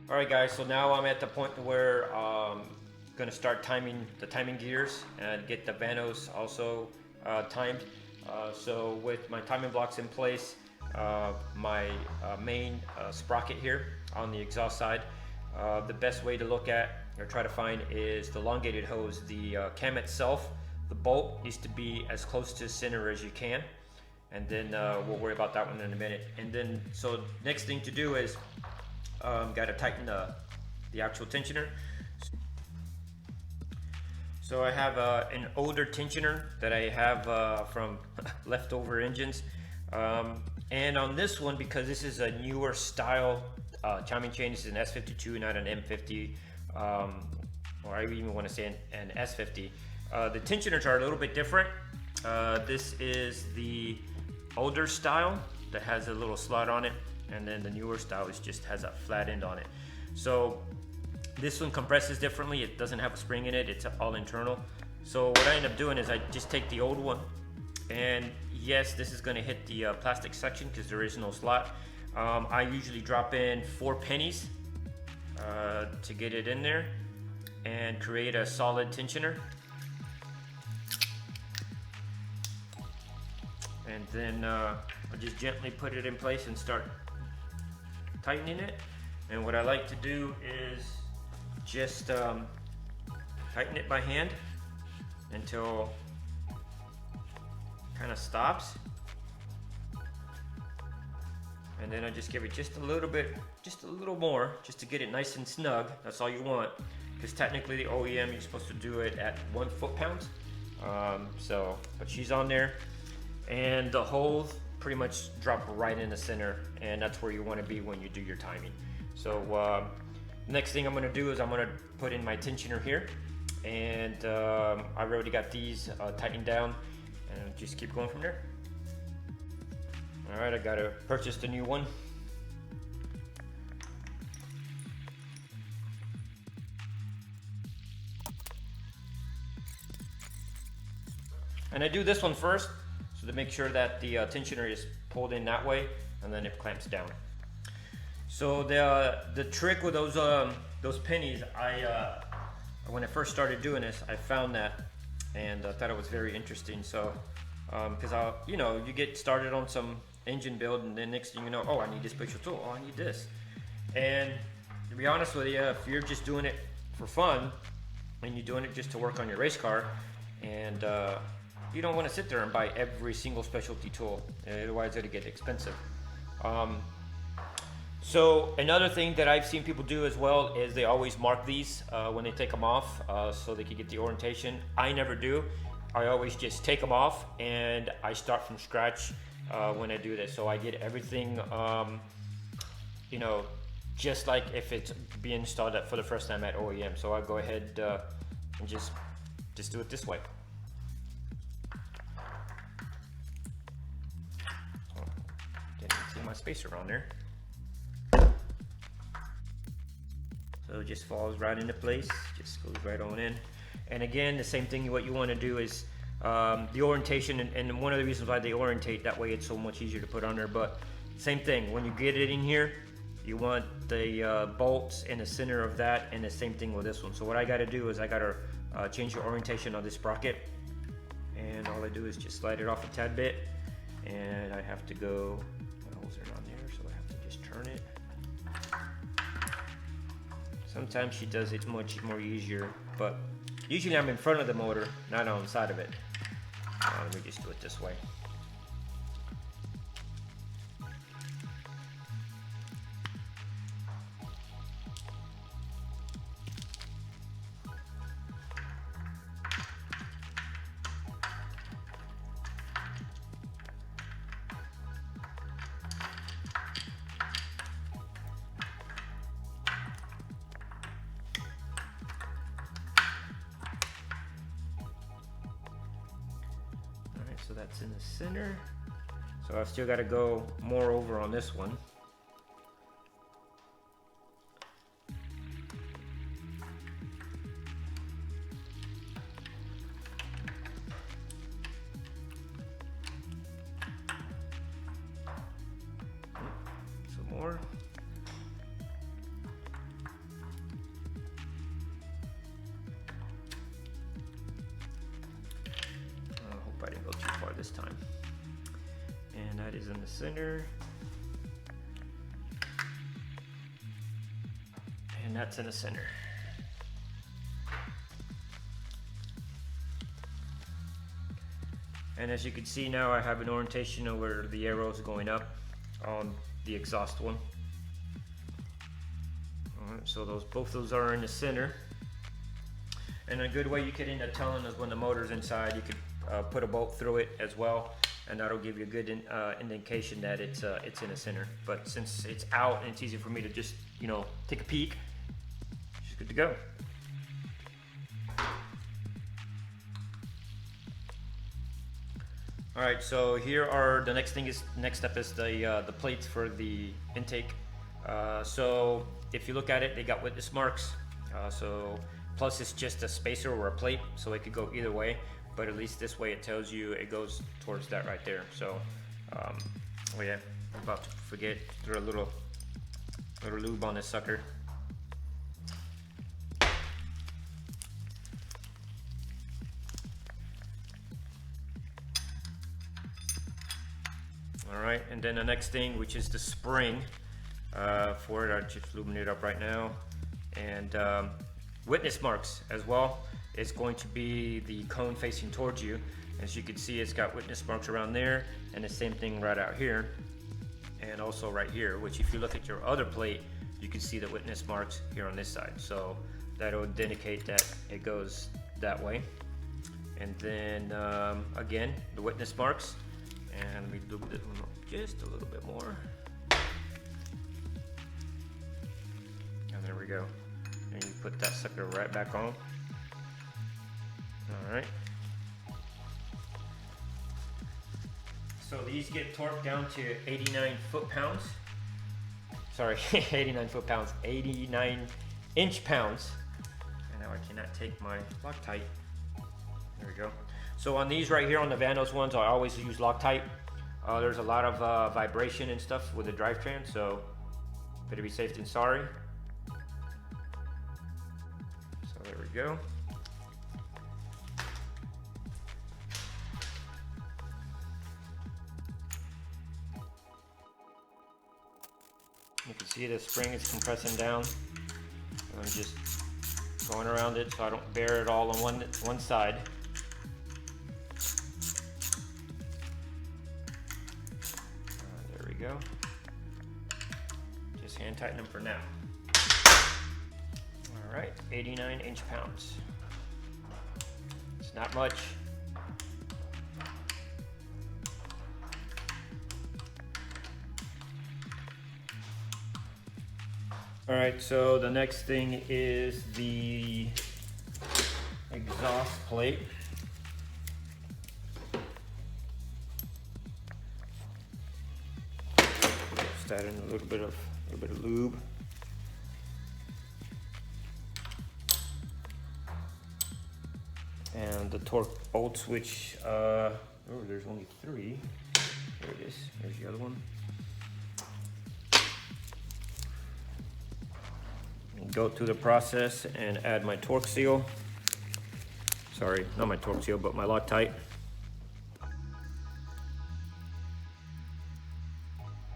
All right, guys. So now I'm at the point where going to start timing the timing gears and get the Vanos also timed. So with my timing blocks in place, my main sprocket here on the exhaust side, the best way to look at or try to find is the elongated hose. The cam itself, the bolt needs to be as close to the center as you can, and then we'll worry about that one in a minute. And then, so next thing to do is got to tighten the actual tensioner. So I have an older tensioner that I have from leftover engines, and on this one, because this is a newer style timing chain, this is an S52, not an M50, or I even want to say an S50. The tensioners are a little bit different. This is the older style that has a little slot on it, and then the newer style is just has a flat end on it. So this one compresses differently. It doesn't have a spring in it. It's all internal. So what I end up doing is I just take the old one, and yes, this is going to hit the plastic section because there is no slot. I usually drop in 4 pennies to get it in there and create a solid tensioner. And then I'll just gently put it in place and start tightening it. And what I like to do is just tighten it by hand until it kind of stops. And then I just give it just a little bit, just a little more, just to get it nice and snug. That's all you want, because technically the OEM, you're supposed to do it at 1 foot-pound. But she's on there, and the holes pretty much drop right in the center, and that's where you want to be when you do your timing. So next thing I'm going to do is I'm going to put in my tensioner here, and I've already got these tightened down, and just keep going from there. All right, I got to purchase the new one. And I do this one first, so to make sure that the tensioner is pulled in that way, and then it clamps down. So the trick with those pennies, when I first started doing this, I found that, and I thought it was very interesting. So because you get started on some engine build, and then next thing you know, oh, I need this special tool, oh, I need this. And to be honest with you, if you're just doing it for fun and you're doing it just to work on your race car, and you don't want to sit there and buy every single specialty tool, otherwise it'll get expensive. So another thing that I've seen people do as well is they always mark these when they take them off, so they can get the orientation. I never do. I always just take them off, and I start from scratch when I do this. So I get everything, just like if it's being installed for the first time at OEM. So I go ahead and just do it this way. Didn't see my spacer on there. So it just falls right into place, just goes right on in. And again, the same thing, what you want to do is the orientation, and one of the reasons why they orientate that way, it's so much easier to put on there. But same thing, when you get it in here, you want the bolts in the center of that, and the same thing with this one. So what I got to do is I got to change the orientation of this sprocket, and all I do is just slide it off a tad bit, and I have to go, my holes are on there, so I have to just turn it. Sometimes she does it much more easier, but usually I'm in front of the motor, not on the side of it. Let me just do it this way. So that's in the center. So I've still got to go more over on this one. Some more. the center. And that's in the center. And as you can see now, I have an orientation of where the arrow is going up on the exhaust one. All right, so both those are in the center. And a good way you could end up telling is when the motor's inside, you could put a bolt through it as well, and that'll give you a good indication that it's in the center. But since it's out and it's easy for me to just, you know, take a peek, it's good to go. All right, so here are the next step is the plates for the intake. So if you look at it, they got witness marks. So plus it's just a spacer or a plate, so it could go either way. But at least this way it tells you it goes towards that right there. So, oh yeah, I'm about to forget. Throw a little lube on this sucker. All right, and then the next thing, which is the spring for it, I just lubing it up right now. And witness marks as well. It's going to be the cone facing towards you. As you can see, it's got witness marks around there, and the same thing right out here, and also right here, which if you look at your other plate, you can see the witness marks here on this side. So that'll indicate that it goes that way. And then again, the witness marks. And we do it just a little bit more. And there we go. And you put that sucker right back on. All right. So these get torqued down to 89 foot-pounds. Sorry, 89 foot-pounds, 89 inch-pounds. And now I cannot take my Loctite. There we go. So on these right here, on the Vanos ones, I always use Loctite. There's a lot of vibration and stuff with the drivetrain, so better be safe than sorry. So there we go. You can see the spring is compressing down. I'm just going around it so I don't bear it all on one side. There we go. Just hand tighten them for now. All right, 89 inch-pounds. It's not much. All right, so the next thing is the exhaust plate. Just add in a little bit of lube. And the torque bolts, which oh, there's only 3. There it is. There's the other one. Go through the process and add my torque seal. Sorry, not my torque seal, but my Loctite.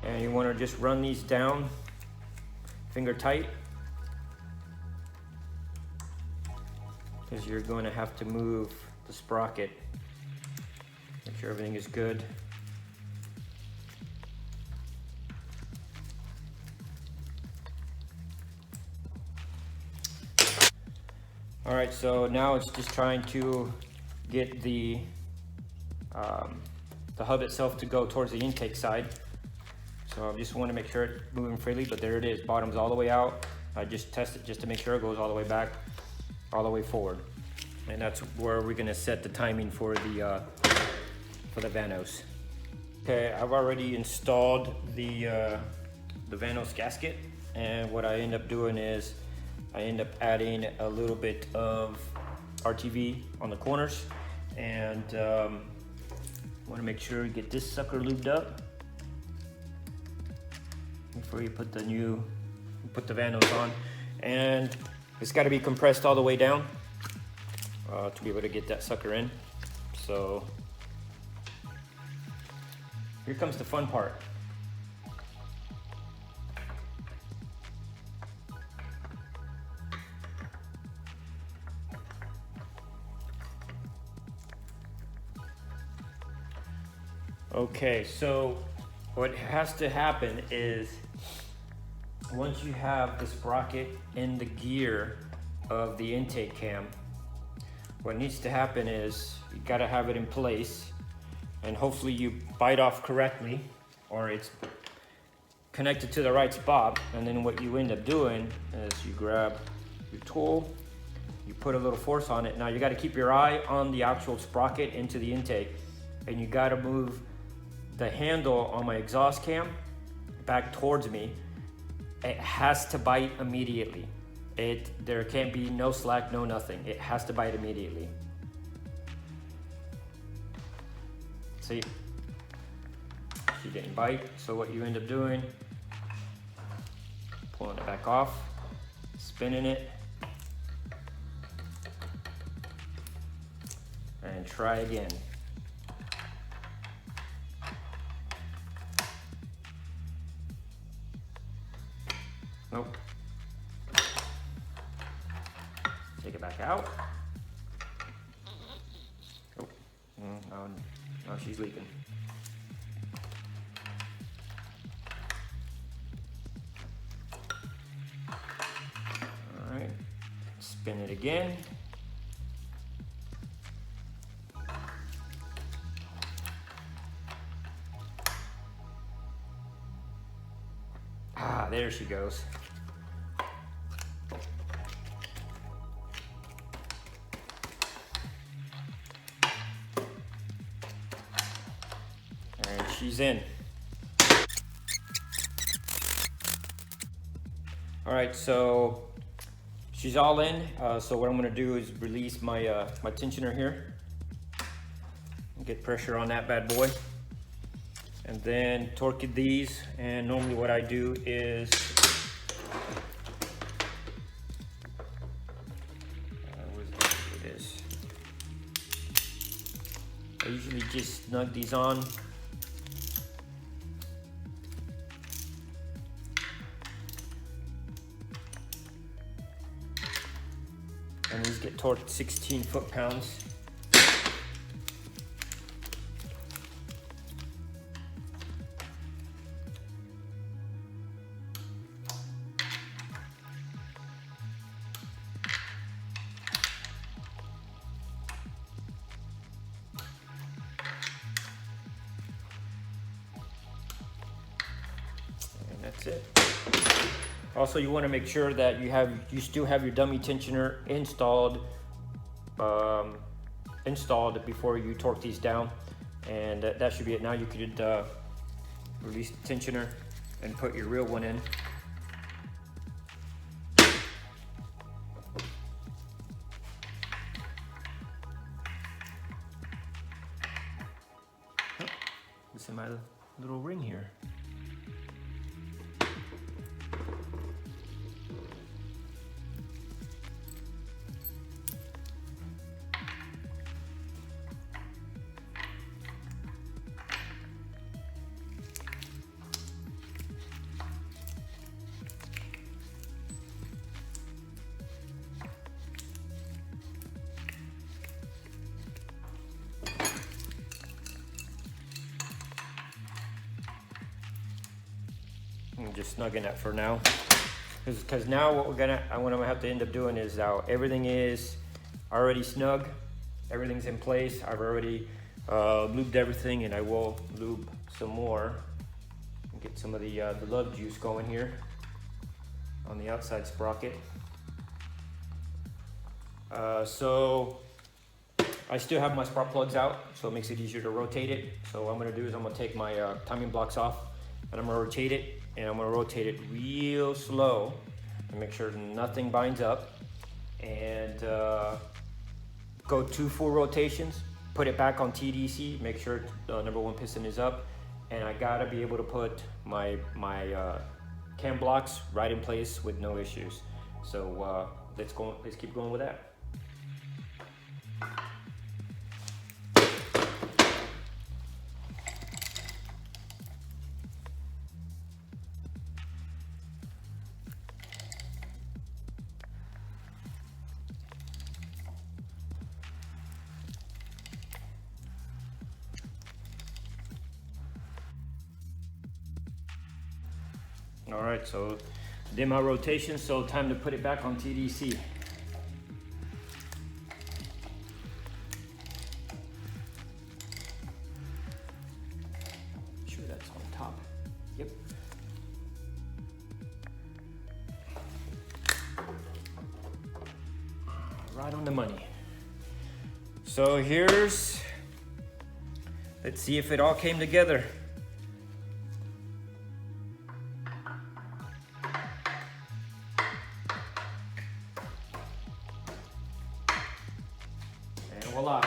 And you want to just run these down, finger tight, because you're going to have to move the sprocket. Make sure everything is good. All right, so now it's just trying to get the hub itself to go towards the intake side. So I just want to make sure it's moving freely, but there it is, bottom's all the way out. I just test it just to make sure it goes all the way back, all the way forward. And that's where we're gonna set the timing for the Vanos. Okay, I've already installed the Vanos gasket, and what I end up doing is I end up adding a little bit of RTV on the corners, and want to make sure you get this sucker lubed up before you put the Vanos on. And it's got to be compressed all the way down to be able to get that sucker in. So here comes the fun part. Okay, so what has to happen is once you have the sprocket in the gear of the intake cam, what needs to happen is you gotta have it in place, and hopefully you bite off correctly or it's connected to the right spot. And then what you end up doing is you grab your tool, you put a little force on it. Now you gotta keep your eye on the actual sprocket into the intake, and you gotta move the handle on my exhaust cam back towards me. It has to bite immediately. There can't be no slack, no nothing. It has to bite immediately. See, she didn't bite. So what you end up doing, pulling it back off, spinning it, and try again. Nope. Take it back out. Oh, now she's leaking. All right, spin it again. Ah, there she goes. And she's in. All right, so she's all in. So what I'm gonna do is release my my tensioner here. Get pressure on that bad boy. And then torque these, and normally what I do is I usually just snug these on. And these get torqued 16 foot-pounds. That's it. Also, you want to make sure that you still have your dummy tensioner installed before you torque these down, and that should be it. Now you could release the tensioner and put your real one in. This is my little ring here. I'm just snugging that for now, because now what I'm gonna have to end up doing is everything is already snug, everything's in place. I've already lubed everything, and I will lube some more and get some of the love juice going here on the outside sprocket. So I still have my spark plugs out, so it makes it easier to rotate it. So what I'm gonna do is I'm gonna take my timing blocks off, and I'm gonna rotate it. And I'm gonna rotate it real slow and make sure nothing binds up, and go 2 full rotations, put it back on TDC, make sure the number 1 piston is up, and I gotta be able to put my cam blocks right in place with no issues. So let's keep going with that. All right, so did my rotation, so time to put it back on TDC. Sure that's on top. Yep. Right on the money. So let's see if it all came together. And voila.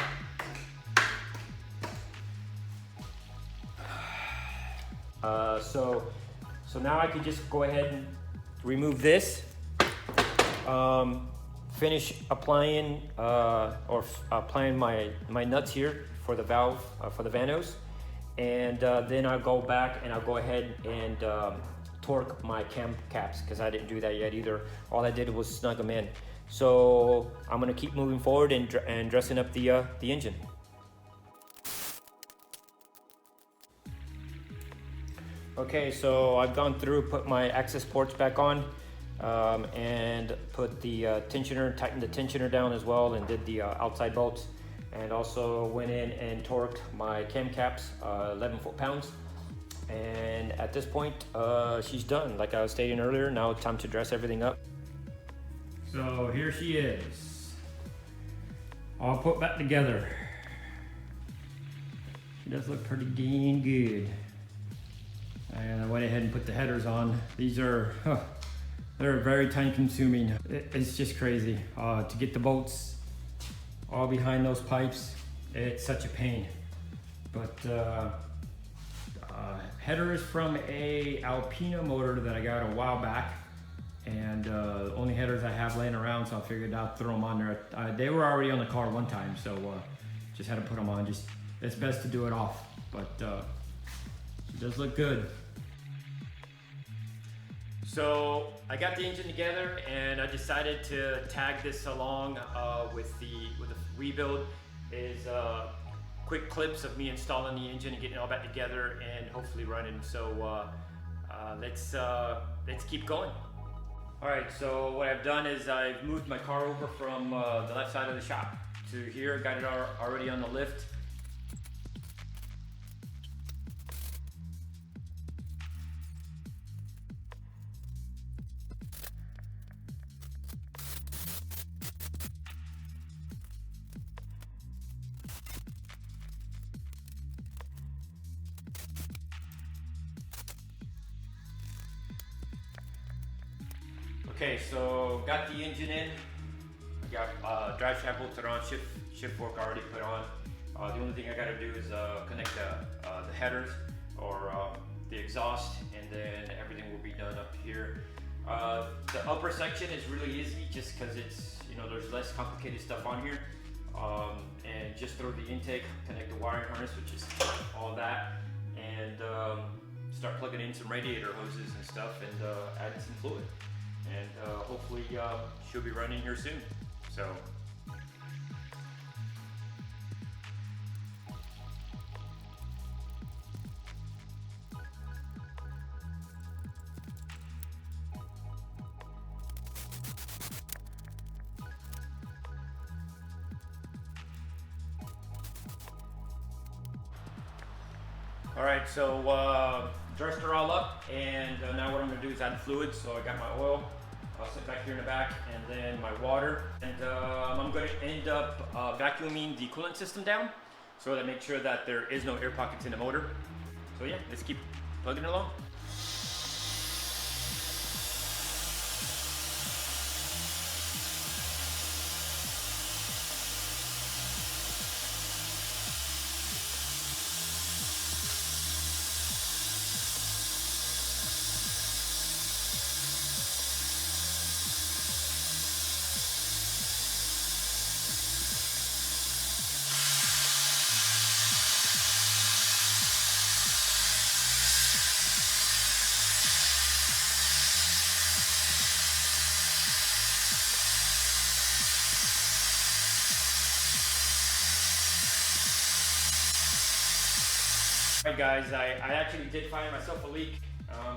So now I could just go ahead and remove this. Finish applying applying my nuts here for the valve for the Vanos, and then I'll go back and I'll go ahead and torque my cam caps, because I didn't do that yet either. All I did was snug them in. So I'm gonna keep moving forward and dressing up the engine. Okay, so I've gone through, put my access ports back on. And put the tensioner, tightened the tensioner down as well, and did the outside bolts, and also went in and torqued my cam caps 11 foot-pounds. And at this point, she's done. Like I was stating earlier, now it's time to dress everything up. So here she is, all put back together. She does look pretty dang good. And I went ahead and put the headers on. These are, they're very time consuming. It's just crazy. To get the bolts all behind those pipes, it's such a pain. But header is from a Alpina motor that I got a while back. And only headers I have laying around, so I figured I'd throw them on there. They were already on the car one time, so just had to put them on. It's best to do it off, but it does look good. So I got the engine together, and I decided to tag this along with the rebuild. Is quick clips of me installing the engine and getting it all back together and hopefully running. So let's keep going. All right, so what I've done is I've moved my car over from the left side of the shop to here, got it already on the lift. Okay, so got the engine in. I got drive shaft bolted on, shift fork already put on. The only thing I got to do is connect the headers or the exhaust, and then everything will be done up here. The upper section is really easy, just because it's, there's less complicated stuff on here. And just throw the intake, connect the wiring harness, which is all that, and start plugging in some radiator hoses and stuff, and add some fluid. And hopefully she'll be running here soon. So. All right, so dressed her all up, and now what I'm gonna do is add fluid. So I got my oil, I'll sit back here in the back, and then my water, and I'm going to end up vacuuming the coolant system down, so that make sure that there is no air pockets in the motor. So yeah, let's keep plugging along. Alright guys, I actually did find myself a leak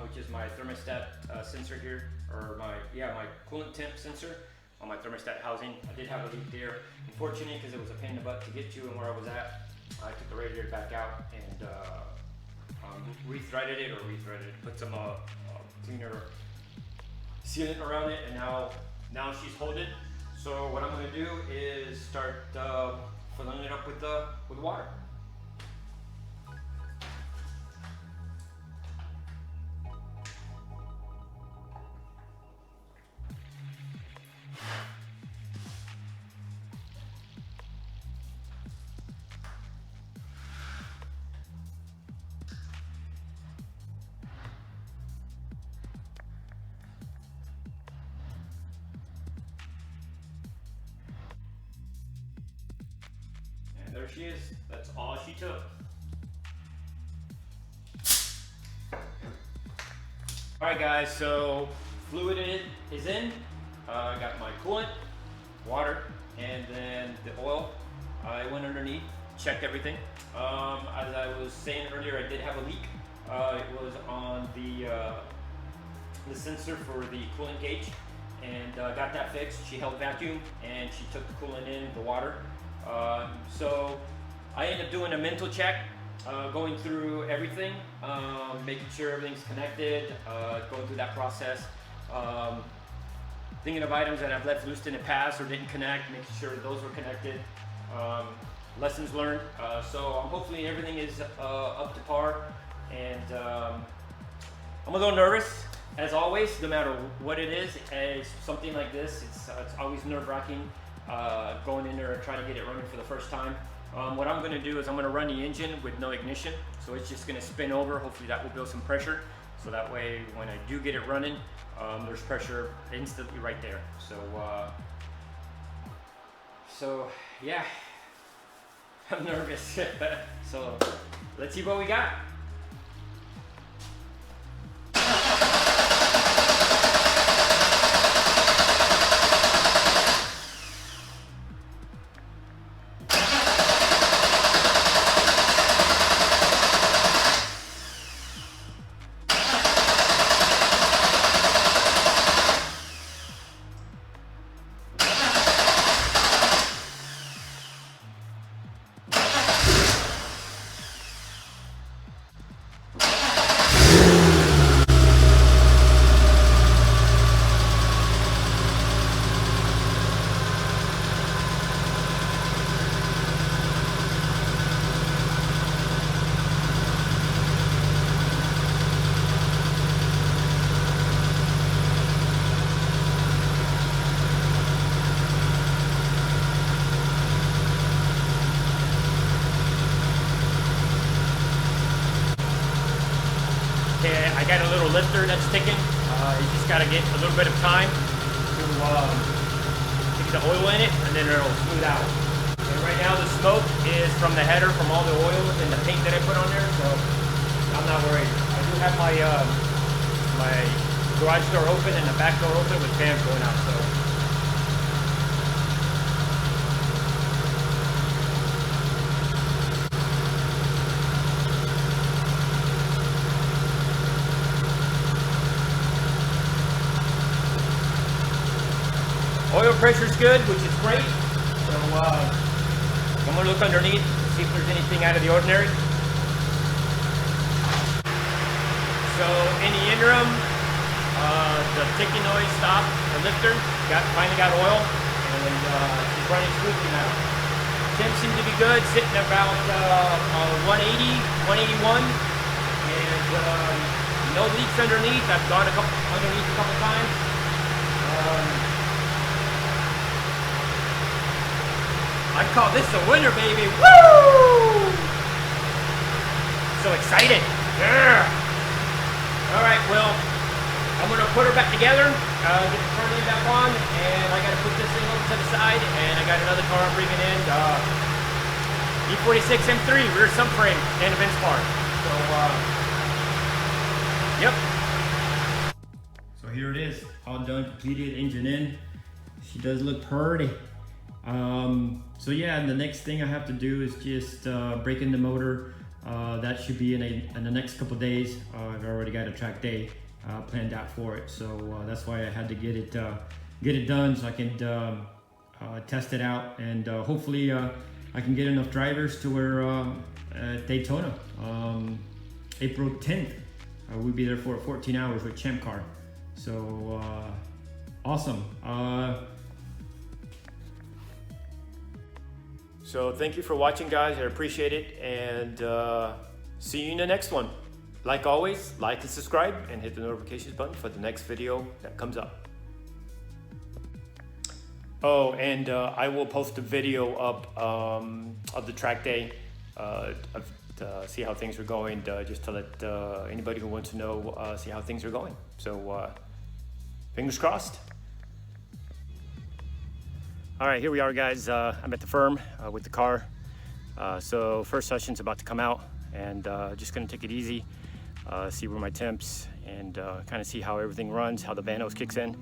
which is my thermostat sensor here, or my coolant temp sensor on my thermostat housing. I did have a leak there. Unfortunately, because it was a pain in the butt to get to and where I was at, I took the radiator back out and re-threaded it, put some cleaner sealant around it, and now she's holding. So what I'm going to do is start filling it up with water. There she is. That's all she took. Alright guys, so fluid is in. I got my coolant, water, and then the oil. I went underneath, checked everything. As I was saying earlier, I did have a leak. It was on the sensor for the coolant gauge, and got that fixed. She held vacuum and she took the coolant in, the water. So I ended up doing a mental check, going through everything, making sure everything's connected, going through that process, thinking of items that I've left loose in the past or didn't connect, making sure those were connected, lessons learned. So hopefully everything is up to par, and I'm a little nervous as always, no matter what it is. It's something like this, it's always nerve-wracking. Going in there and trying to get it running for the first time. What I'm going to do is I'm going to run the engine with no ignition, so it's just going to spin over. Hopefully that will build some pressure, so that way when I do get it running, there's pressure instantly right there. So yeah, I'm nervous. So let's see what we got. Okay, I got a little lifter that's ticking. You just got to get a little bit of time to get the oil in it, and then it'll smooth out. And right now the smoke is from the header, from all the oil and the paint that I put on there, so I'm not worried. I do have my my garage door open and the back door open with fans going out, so. Oil pressure is good, which is great. So I'm going to look underneath, see if there's anything out of the ordinary. So in the interim, the ticking noise stopped, the lifter finally got oil, and it's running smoothly now. Temp seems to be good, sitting about 180, 181, and no leaks underneath. I've gone underneath a couple times. I call this a winner, baby. Woo! So excited. Yeah. All right, well, I'm gonna put her back together, get the front end back on, and I gotta put this thing over to the side, and I got another car I'm bringing in, E36 M3 rear subframe and event spar. So, yep. So here it is, all done, completed, engine in. She does look pretty. So yeah, the next thing I have to do is just break in the motor, That should be in the next couple days. I've already got a track day planned out for it, so that's why I had to get it done so I can test it out, and hopefully I can get enough drivers to where Daytona, April 10th, we'll be there for 14 hours with Champ Car. So awesome. So thank you for watching, guys. I appreciate it, and see you in the next one. Like always, like and subscribe and hit the notifications button for the next video that comes up. Oh, and I will post a video up of the track day, see how things are going, just to let anybody who wants to know, see how things are going. So fingers crossed. All right, here we are, guys. I'm at the firm with the car. So first session's about to come out, and just gonna take it easy, see where my temps, and kind of see how everything runs, how the Vanos kicks in,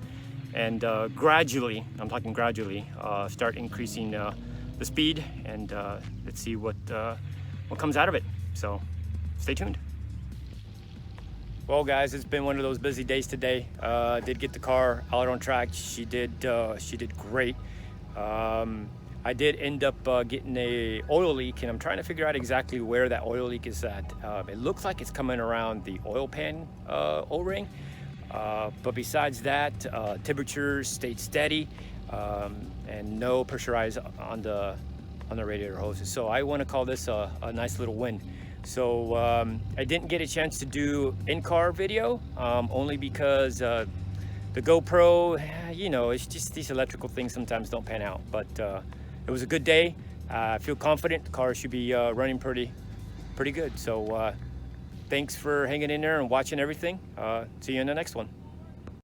and gradually, I'm talking gradually, start increasing the speed, and let's see what comes out of it. So stay tuned. Well, guys, it's been one of those busy days today. Did get the car out on track. She did great. I did end up getting a oil leak, and I'm trying to figure out exactly where that oil leak is at. It looks like it's coming around the oil pan O-ring, but besides that, temperature stayed steady, and no pressure rise on the radiator hoses. So I want to call this a nice little win. So I didn't get a chance to do in-car video, only because the GoPro, you know, it's just these electrical things sometimes don't pan out. But it was a good day. I feel confident the car should be running pretty good. So thanks for hanging in there and watching everything. See you in the next one.